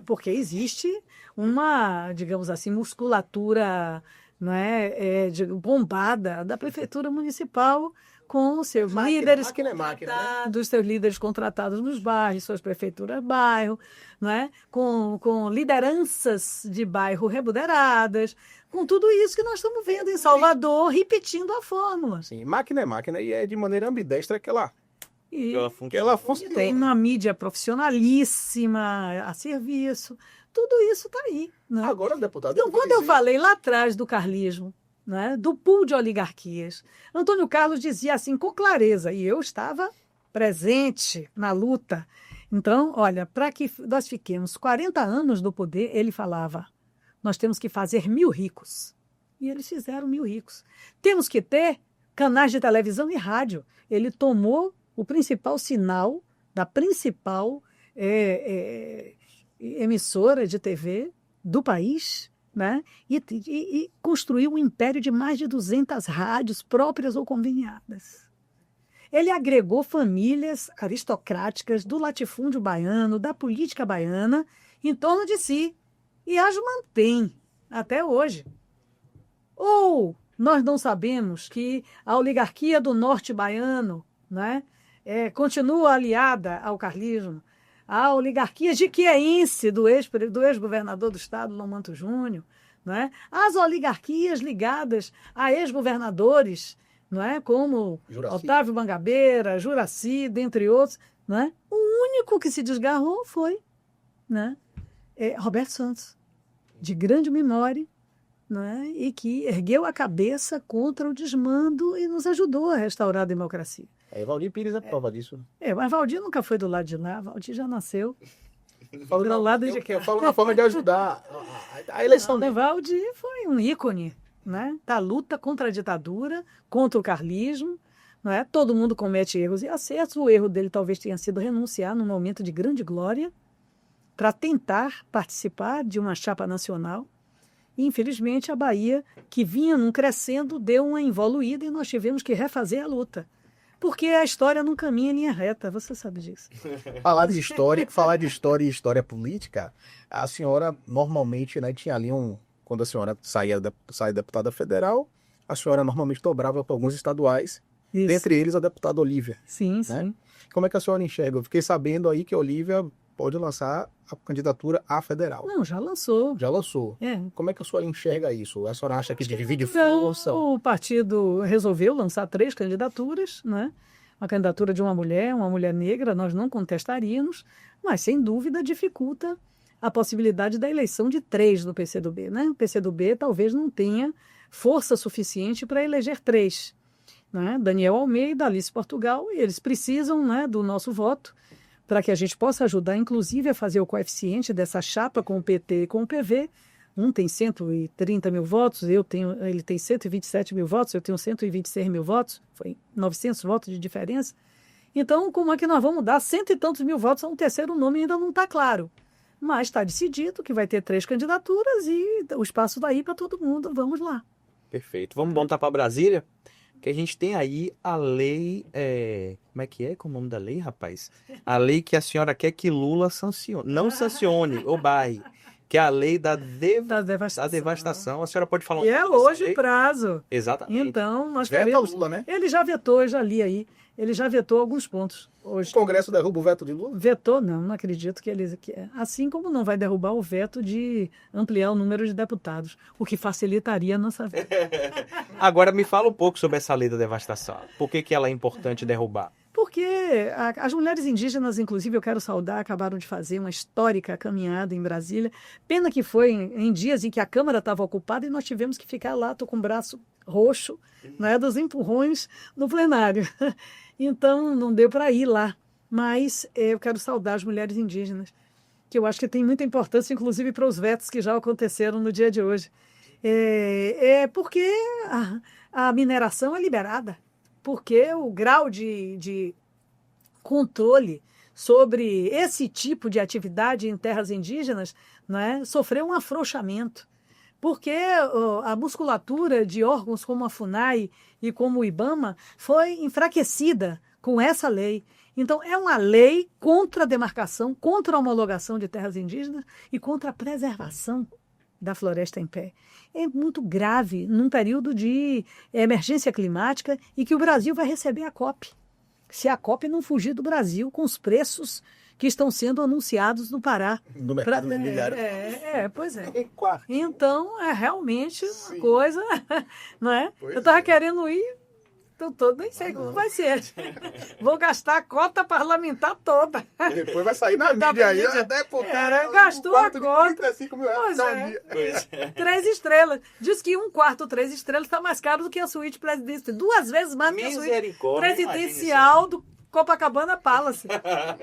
B: Porque existe uma, digamos assim, musculatura, não é, bombada da prefeitura municipal com seus líderes contratados, seus líderes contratados nos bairros, suas prefeituras bairro, não é? Com lideranças de bairro remuneradas, com tudo isso que nós estamos vendo em Salvador, repetindo a fórmula.
A: Sim, máquina é máquina e é de maneira ambidestra que ela funciona.
B: Tem uma mídia profissionalíssima a serviço. Tudo isso está aí. Né?
A: Agora, deputado...
B: Então, quando eu falei lá atrás do carlismo, né, do pool de oligarquias. Antônio Carlos dizia assim com clareza, e eu estava presente na luta. Então, olha, para que nós fiquemos 40 anos no poder, ele falava, nós temos que fazer 1.000 ricos. E eles fizeram 1.000 ricos. Temos que ter canais de televisão e rádio. Ele tomou o principal sinal da principal emissora de TV do país, né? E construiu um império de mais de 200 rádios próprias ou conveniadas. Ele agregou famílias aristocráticas do latifúndio baiano, da política baiana, em torno de si. E as mantém até hoje. Ou nós não sabemos que a oligarquia do norte baiano, né, continua aliada ao carlismo, a oligarquia jiquieense do ex-governador do estado, Lomanto Júnior, né, as oligarquias ligadas a ex-governadores, não é, como
A: Juraci.
B: Otávio Mangabeira, Juraci, dentre outros. Não é? O único que se desgarrou foi, né, Roberto Santos, de grande memória, né, e que ergueu a cabeça contra o desmando e nos ajudou a restaurar a democracia.
A: Valdir Pires é prova disso.
B: Mas Valdir nunca foi do lado de lá, Valdir já nasceu
A: Eu falo,
B: do lado de cá.
A: eu falo na forma de ajudar a eleição dele.
B: Valdir foi um ícone, né, da luta contra a ditadura, contra o carlismo. Não é? Todo mundo comete erros e acertos. O erro dele talvez tenha sido renunciar num momento de grande glória para tentar participar de uma chapa nacional. E, infelizmente, a Bahia, que vinha num crescendo, deu uma involuída e nós tivemos que refazer a luta. Porque a história não caminha em linha reta, você sabe disso.
A: Falar de história e história política, a senhora normalmente, né, tinha ali quando a senhora saía deputada federal, a senhora normalmente dobrava para alguns estaduais,
B: Isso.
A: dentre eles a deputada Olívia.
B: Sim,
A: né?
B: sim.
A: Como é que a senhora enxerga? Eu fiquei sabendo aí que a Olívia pode lançar a candidatura à federal.
B: Não, já lançou.
A: Já lançou. Como é que a senhora enxerga isso? A senhora acha que divide força?
B: O partido resolveu lançar 3 candidaturas, né? Uma candidatura de uma mulher negra, nós não contestaríamos, mas sem dúvida dificulta a possibilidade da eleição de 3 no PCdoB, né? O PCdoB talvez não tenha força suficiente para eleger 3. Né? Daniel Almeida, Alice Portugal, e eles precisam, né, do nosso voto para que a gente possa ajudar, inclusive, a fazer o coeficiente dessa chapa com o PT e com o PV. Um tem 130 mil votos, ele tem 127 mil votos, eu tenho 126 mil votos, foi 900 votos de diferença. Então, como é que nós vamos dar 100 e tantos mil votos a um terceiro nome? Ainda não está claro. Mas está decidido que vai ter 3 candidaturas e o espaço daí para todo mundo. Vamos lá.
C: Perfeito. Vamos voltar para Brasília? Que a gente tem aí a lei, como é que é? Qual é o nome da lei, rapaz? A lei que a senhora quer que Lula sancione, não sancione, ou barre, que é a lei da devastação. A senhora pode falar
B: E é hoje o prazo.
C: Exatamente.
B: Então, nós
A: Veta
B: queremos...
A: Lula, né?
B: Ele já vetou, eu já li aí. Ele já vetou alguns pontos hoje.
A: O Congresso derruba o veto de Lula?
B: Vetou, não acredito que ele... Assim como não vai derrubar o veto de ampliar o número de deputados, o que facilitaria a nossa vida.
C: Agora me fala um pouco sobre essa lei da devastação. Por que ela é importante derrubar?
B: Porque as mulheres indígenas, inclusive, eu quero saudar, acabaram de fazer uma histórica caminhada em Brasília. Pena que foi em dias em que a Câmara estava ocupada e nós tivemos que ficar lá, estou com o braço roxo, né, dos empurrões no plenário. Então, não deu para ir lá. Mas eu quero saudar as mulheres indígenas, que eu acho que tem muita importância, inclusive para os vetos que já aconteceram no dia de hoje. Porque a mineração é liberada. Porque o grau de controle sobre esse tipo de atividade em terras indígenas, né, sofreu um afrouxamento. Porque a musculatura de órgãos como a FUNAI e como o IBAMA foi enfraquecida com essa lei. Então, é uma lei contra a demarcação, contra a homologação de terras indígenas e contra a preservação da floresta em pé. É muito grave num período de emergência climática e que o Brasil vai receber a COP. Se a COP não fugir do Brasil com os preços que estão sendo anunciados no Pará.
A: No mercado imobiliário.
B: Pois é. Então, é realmente uma coisa, não é?
A: Pois
B: eu estava querendo ir, gasto todo, nem sei como vai ser. Vou gastar a cota parlamentar toda.
A: E depois vai sair na mídia aí, deputado.
B: Gastou a cota.
A: 35 mil reais
B: Pois é. 3 estrelas. Diz que um quarto 3 estrelas está mais caro do que a suíte presidencial. 2 vezes mais do que a suíte presidencial do Copacabana Palace.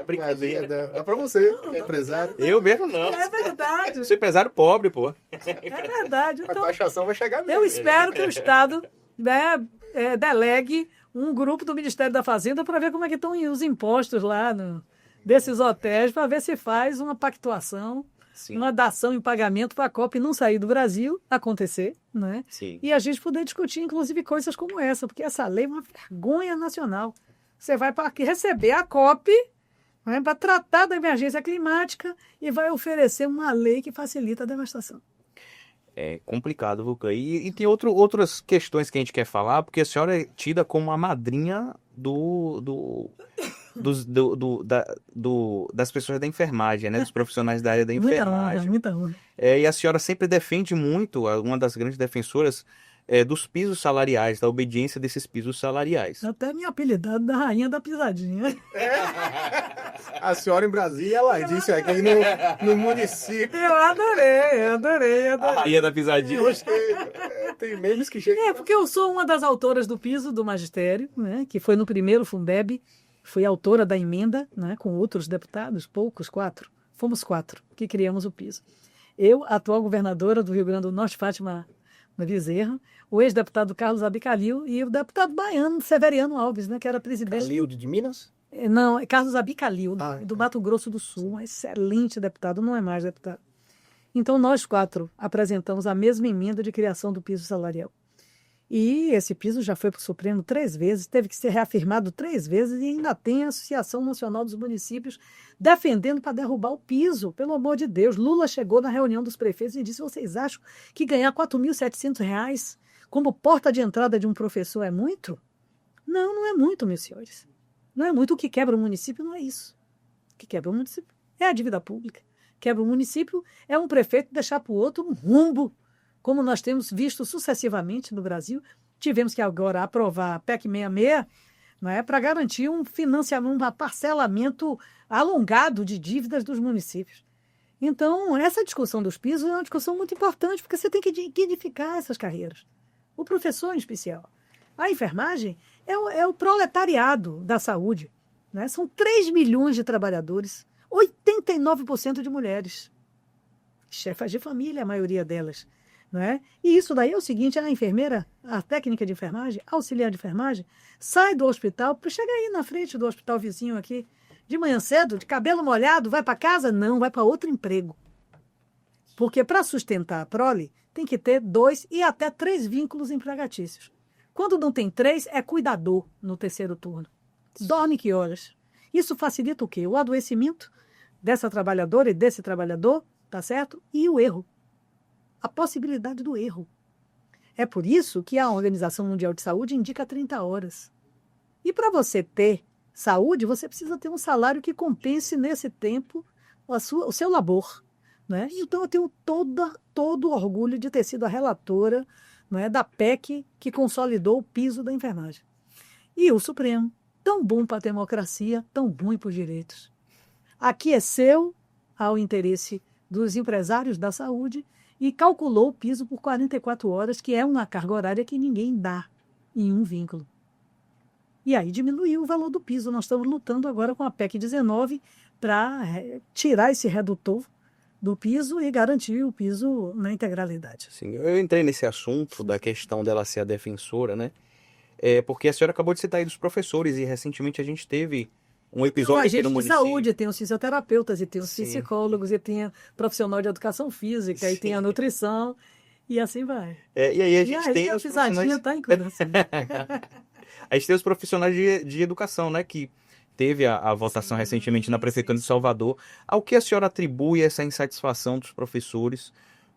A: Brincadeira. Dá pra você, que é empresário.
C: Eu mesmo não.
B: É verdade.
C: Sou empresário pobre, pô.
B: É verdade.
A: A
B: Então,
A: taxação vai chegar mesmo.
B: eu espero que o Estado, né, delegue um grupo do Ministério da Fazenda para ver como é que estão os impostos lá desses hotéis, para ver se faz uma pactuação,
C: Sim.
B: uma dação em pagamento para a COP não sair do Brasil, acontecer, né?
C: Sim.
B: E a gente poder discutir, inclusive, coisas como essa, porque essa lei é uma vergonha nacional. Você vai para receber a COP, né, para tratar da emergência climática e vai oferecer uma lei que facilita a devastação.
C: É complicado, Vulcan. E tem outras questões que a gente quer falar, porque a senhora é tida como a madrinha das pessoas da enfermagem, né? Dos profissionais da área da enfermagem.
B: Muita honra.
C: E a senhora sempre defende muito, uma das grandes defensoras, dos pisos salariais, da obediência desses pisos salariais.
B: Até me apelidado da rainha da pisadinha.
A: A senhora em Brasília, ela disse aqui no município.
B: Eu adorei.
C: A rainha da pisadinha.
A: Eu acho que tem memes que chegam.
B: Porque eu sou uma das autoras do piso do magistério, né, que foi no primeiro Fundeb, fui autora da emenda, né, com outros deputados, poucos, 4. Fomos 4 que criamos o piso. Eu, a atual governadora do Rio Grande do Norte, Fátima Bezerra, o ex-deputado Carlos Abicalil e o deputado baiano Severiano Alves, né, que era presidente.
A: Calil de Minas?
B: Não, é Carlos Abicalil,
A: Ah,
B: do Mato Grosso do Sul, um excelente deputado, não é mais deputado. Então, nós 4 apresentamos a mesma emenda de criação do piso salarial. E esse piso já foi para o Supremo 3 vezes, teve que ser reafirmado 3 vezes e ainda tem a Associação Nacional dos Municípios defendendo para derrubar o piso, pelo amor de Deus. Lula chegou na reunião dos prefeitos e disse: vocês acham que ganhar R$ 4.700 como porta de entrada de um professor é muito? Não, não é muito, meus senhores. Não é muito. O que quebra o município não é isso. O que quebra o município é a dívida pública. Quebra o município é um prefeito deixar para o outro um rumbo, como nós temos visto sucessivamente no Brasil. Tivemos que agora aprovar a PEC 66, né, para garantir um financiamento, um parcelamento alongado de dívidas dos municípios. Então, essa discussão dos pisos é uma discussão muito importante, porque você tem que dignificar essas carreiras. O professor, em especial. A enfermagem é o proletariado da saúde, né? São 3 milhões de trabalhadores, 89% de mulheres. Chefas de família, a maioria delas. Né? E isso daí é o seguinte: a enfermeira, a técnica de enfermagem, auxiliar de enfermagem, sai do hospital, chega aí na frente do hospital vizinho aqui, de manhã cedo, de cabelo molhado, vai para casa? Não, vai para outro emprego. Porque para sustentar a prole, tem que ter 2 e até 3 vínculos empregatícios. Quando não tem 3, é cuidador no terceiro turno. Dorme que horas? Isso facilita o quê? O adoecimento dessa trabalhadora e desse trabalhador, tá certo? E o erro. A possibilidade do erro. É por isso que a Organização Mundial de Saúde indica 30 horas. E para você ter saúde, você precisa ter um salário que compense nesse tempo o seu labor. Né? Então eu tenho todo o orgulho de ter sido a relatora, né, da PEC que consolidou o piso da enfermagem. E o Supremo, tão bom para a democracia, tão bom para os direitos. Aqueceu ao interesse dos empresários da saúde e calculou o piso por 44 horas, que é uma carga horária que ninguém dá em um vínculo. E aí diminuiu o valor do piso. Nós estamos lutando agora com a PEC 19 para tirar esse redutor do piso e garantir o piso na integralidade.
C: Sim, eu entrei nesse assunto da questão dela ser a defensora, né? Porque a senhora acabou de citar aí dos professores e recentemente a gente teve um episódio aqui no município.
B: De saúde, tem os fisioterapeutas, e tem os
C: Sim.
B: psicólogos, e tem o profissional de educação física,
C: Sim.
B: e tem a nutrição, e assim vai.
C: E aí a gente tem
B: a
C: os
B: pisadinha
C: profissionais...
B: está em coração.
C: A gente tem os profissionais de educação, né? Que teve a votação recentemente na Prefeitura de Salvador. Ao que a senhora atribui essa insatisfação dos professores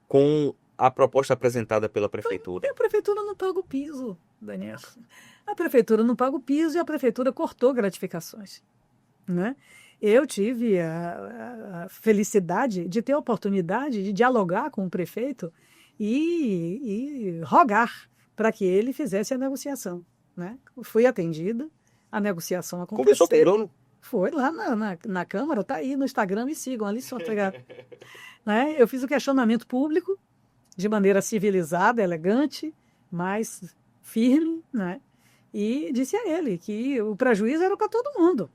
C: com a proposta apresentada pela Prefeitura?
B: A Prefeitura não paga o piso, Daniel. A Prefeitura não paga o piso e a Prefeitura cortou gratificações. Né? Eu tive a felicidade de ter a oportunidade de dialogar com o prefeito e rogar para que ele fizesse a negociação. né? Fui atendida, a negociação aconteceu.
C: Conversou com o dono?
B: Foi lá na Câmara, está aí no Instagram, me sigam ali, só pegar. Né? Eu fiz o questionamento público de maneira civilizada, elegante, mas firme, né? E disse a ele que o prejuízo era para todo mundo.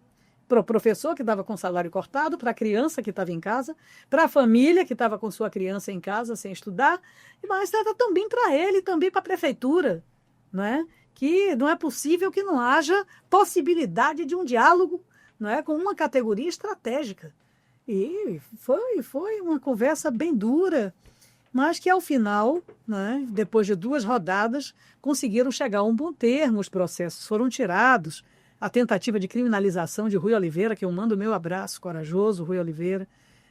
B: Para o professor que estava com salário cortado, para a criança que estava em casa, para a família que estava com sua criança em casa sem estudar, mas era também para ele, também para a prefeitura, né? Que não é possível que não haja possibilidade de um diálogo, não é, com uma categoria estratégica. E foi uma conversa bem dura, mas que ao final, né, depois de 2 rodadas, conseguiram chegar a um bom termo, os processos foram tirados, a tentativa de criminalização de Rui Oliveira, que eu mando o meu abraço corajoso, Rui Oliveira,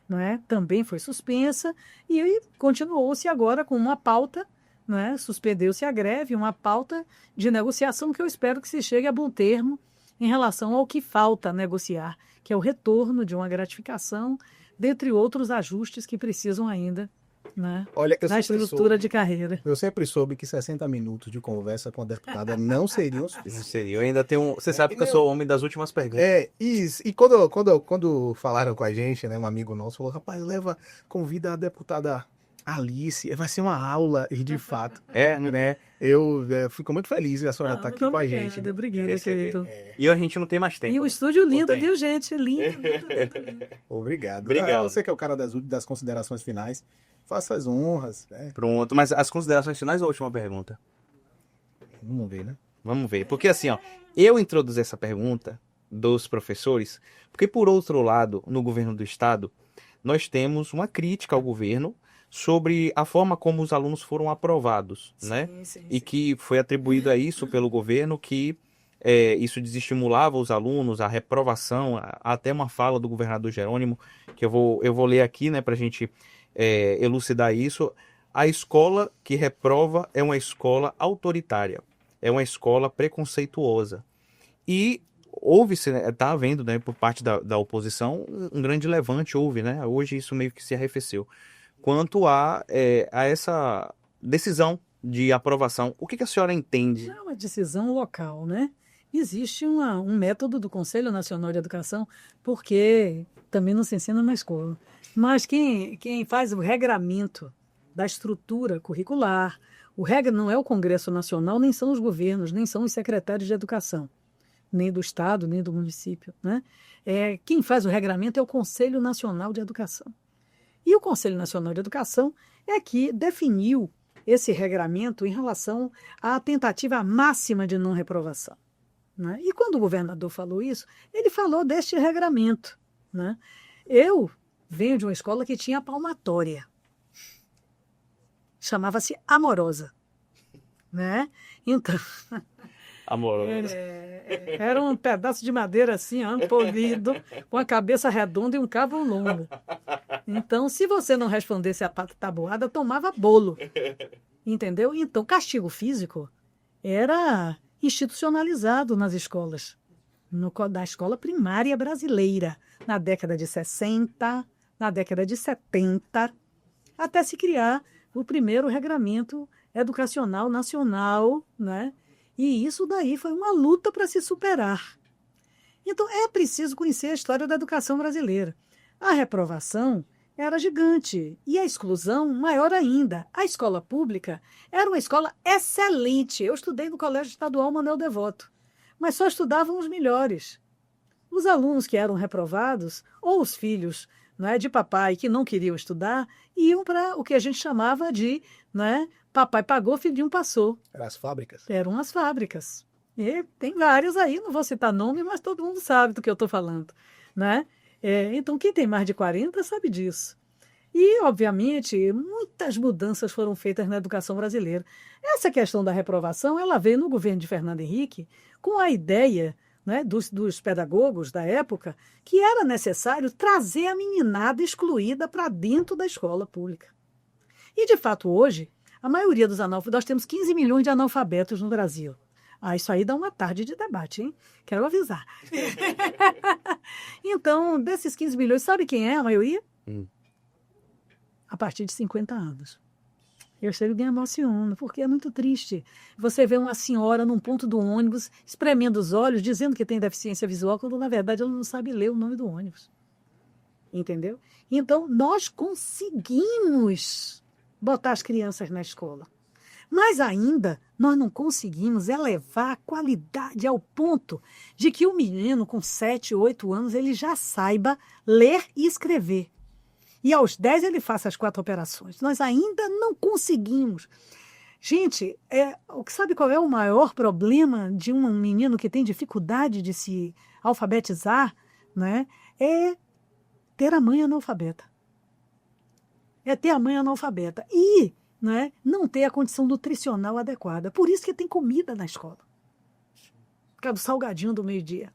B: não é, também foi suspensa, e continuou-se agora com uma pauta, não é, suspendeu-se a greve, uma pauta de negociação que eu espero que se chegue a bom termo em relação ao que falta negociar, que é o retorno de uma gratificação, dentre outros ajustes que precisam ainda, né,
A: Olha,
B: na estrutura de carreira.
A: Eu sempre soube que 60 minutos de conversa com a deputada não seriam
C: Não
A: suficientes.
C: seria. Eu ainda tenho. Você sabe que eu sou o homem das últimas perguntas.
A: E quando falaram com a gente, né, um amigo nosso falou, rapaz, convida a deputada Alice, vai ser uma aula, e de fato, né, eu fico muito feliz a senhora estar aqui com a gente.
B: Obrigada, querido.
C: E a gente não tem mais tempo.
B: E o estúdio lindo,
C: tem.
B: viu, gente? Lindo, lindo.
A: Obrigado.
C: Obrigado.
A: Você que é o cara das considerações finais, faça as honras, né?
C: Pronto, mas as considerações finais ou a última pergunta?
A: Vamos ver, né?
C: Vamos ver. Porque assim, ó, eu introduzi essa pergunta dos professores, porque por outro lado, no governo do estado, nós temos uma crítica ao governo sobre a forma como os alunos foram aprovados, né?
B: Sim,
C: E que foi atribuído a isso pelo governo que isso desestimulava os alunos, a reprovação, até uma fala do governador Jerônimo, que eu vou ler aqui, né, para a gente elucidar isso. A escola que reprova é uma escola autoritária, é uma escola preconceituosa. E houve-se, né, tá havendo, né, por parte da oposição, um grande levante, né? Hoje isso meio que se arrefeceu. Quanto a essa decisão de aprovação, o que a senhora entende?
B: É uma decisão local, né? Existe um método do Conselho Nacional de Educação, porque também não se ensina na escola. Mas quem faz o regramento da estrutura curricular, não é o Congresso Nacional, nem são os governos, nem são os secretários de educação, nem do Estado, nem do município, né? Quem faz o regramento é o Conselho Nacional de Educação. E o Conselho Nacional de Educação é que definiu esse regramento em relação à tentativa máxima de não reprovação, né? E quando o governador falou isso, ele falou deste regramento, né? Eu venho de uma escola que tinha palmatória. Chamava-se Amorosa, né? Então,
C: Amorosa.
B: era um pedaço de madeira assim, polido, com a cabeça redonda e um cabo longo. Então, se você não respondesse a tabuada, tomava bolo. Entendeu? Então, castigo físico era institucionalizado nas escolas, da escola primária brasileira, na década de 60, na década de 70, até se criar o primeiro regramento educacional nacional, né? E isso daí foi uma luta para se superar. Então, é preciso conhecer a história da educação brasileira. A reprovação era gigante e a exclusão maior ainda. A escola pública era uma escola excelente. Eu estudei no Colégio Estadual Manuel Devoto, mas só estudavam os melhores. Os alunos que eram reprovados, ou os filhos, não é, de papai que não queriam estudar, iam para o que a gente chamava de, não é, papai pagou, filhinho passou.
A: Eram as fábricas.
B: Eram as fábricas. E tem várias aí, não vou citar nome, mas todo mundo sabe do que eu estou falando, né? Então, quem tem mais de 40 sabe disso. E, obviamente, muitas mudanças foram feitas na educação brasileira. Essa questão da reprovação, ela veio no governo de Fernando Henrique com a ideia, né, dos pedagogos da época que era necessário trazer a meninada excluída para dentro da escola pública. E, de fato, hoje, a maioria dos analfabetos, nós temos 15 milhões de analfabetos no Brasil. Isso aí dá uma tarde de debate, hein? Quero avisar. Então, desses 15 milhões, sabe quem é a maioria? A partir de 50 anos. Eu chego e me emociono, porque é muito triste. Você vê uma senhora num ponto do ônibus, espremendo os olhos, dizendo que tem deficiência visual, quando na verdade ela não sabe ler o nome do ônibus. Entendeu? Então, nós conseguimos botar as crianças na escola. Mas ainda nós não conseguimos elevar a qualidade ao ponto de que o menino com 7, 8 anos ele já saiba ler e escrever. E aos 10 ele faça as 4 operações. Nós ainda não conseguimos. Gente, sabe qual é o maior problema de um menino que tem dificuldade de se alfabetizar? Né? É ter a mãe analfabeta. É ter a mãe analfabeta. E né, não ter a condição nutricional adequada. Por isso que tem comida na escola. Por causa do salgadinho do meio-dia.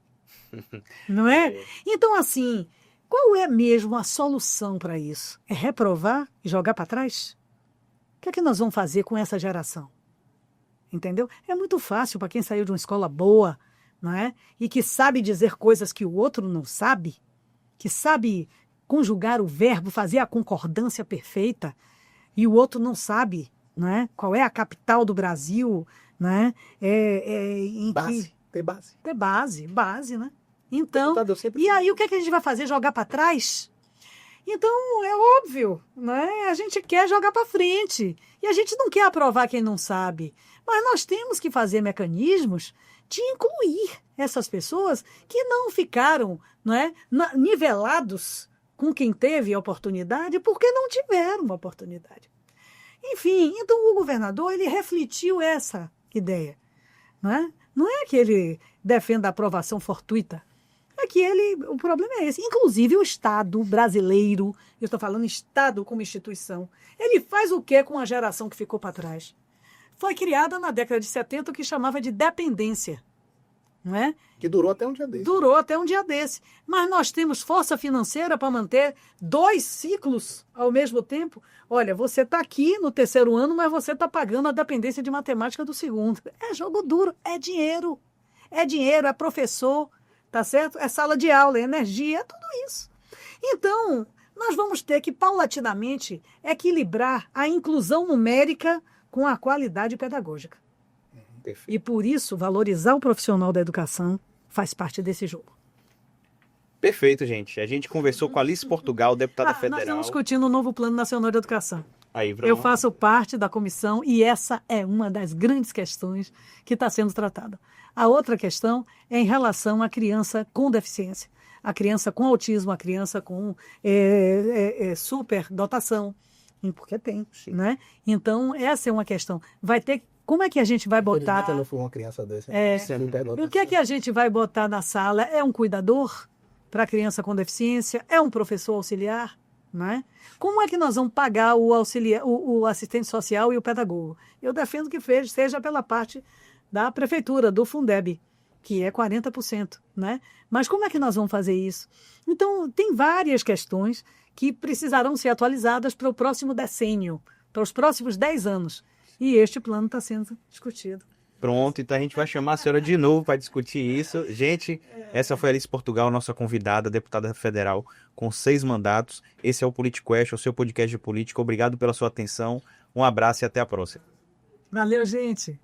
B: Não é? Então, assim, qual é mesmo a solução para isso? É reprovar e jogar para trás? O que é que nós vamos fazer com essa geração? Entendeu? É muito fácil para quem saiu de uma escola boa, não é? E que sabe dizer coisas que o outro não sabe, que sabe conjugar o verbo, fazer a concordância perfeita, e o outro não sabe, né, qual é a capital do Brasil, né?
A: Ter base.
B: Ter base, né? Então,
A: Sempre...
B: e aí o que é que a gente vai fazer? Jogar para trás? Então, é óbvio, né? A gente quer jogar para frente. E a gente não quer aprovar quem não sabe. Mas nós temos que fazer mecanismos de incluir essas pessoas que não ficaram, não é, nivelados com quem teve a oportunidade porque não tiveram uma oportunidade. Enfim, então o governador ele refletiu essa ideia. Não é que ele defenda a aprovação fortuita. É que o problema é esse. Inclusive o Estado brasileiro, eu estou falando Estado como instituição, ele faz o quê com a geração que ficou para trás? Foi criada na década de 70 o que chamava de dependência. Não é?
A: Que durou até um dia desse.
B: Durou até um dia desse. Mas nós temos força financeira para manter 2 ciclos ao mesmo tempo. Olha, você está aqui no 3º ano, mas você está pagando a dependência de matemática do 2º. É jogo duro, é dinheiro. É dinheiro, é professor, tá certo? É sala de aula, é energia, é tudo isso. Então, nós vamos ter que, paulatinamente, equilibrar a inclusão numérica com a qualidade pedagógica. E por isso, valorizar o profissional da educação faz parte desse jogo.
C: Perfeito, gente. A gente conversou com a Alice Portugal, deputada federal.
B: Nós estamos discutindo o novo Plano Nacional de Educação.
C: Aí,
B: eu faço parte da comissão e essa é uma das grandes questões que está sendo tratada. A outra questão é em relação à criança com deficiência, a criança com autismo, a criança com superdotação, porque tem, né? Então, essa é uma questão. Vai ter como é que a gente vai botar...
A: Eu não fui uma criança dessa.
B: O que é que a gente vai botar na sala? É um cuidador para a criança com deficiência? É um professor auxiliar? Né? Como é que nós vamos pagar o auxiliar, o assistente social e o pedagogo? Eu defendo que seja pela parte da prefeitura, do Fundeb, que é 40%. Né? Mas como é que nós vamos fazer isso? Então, tem várias questões que precisarão ser atualizadas para o próximo decênio, para os próximos 10 anos. E este plano está sendo discutido.
C: Pronto, então a gente vai chamar a senhora de novo para discutir isso. Gente, essa foi a Alice Portugal, nossa convidada, deputada federal, com 6 mandatos. Esse é o PolitiQuest, o seu podcast de política. Obrigado pela sua atenção. Um abraço e até a próxima.
B: Valeu, gente.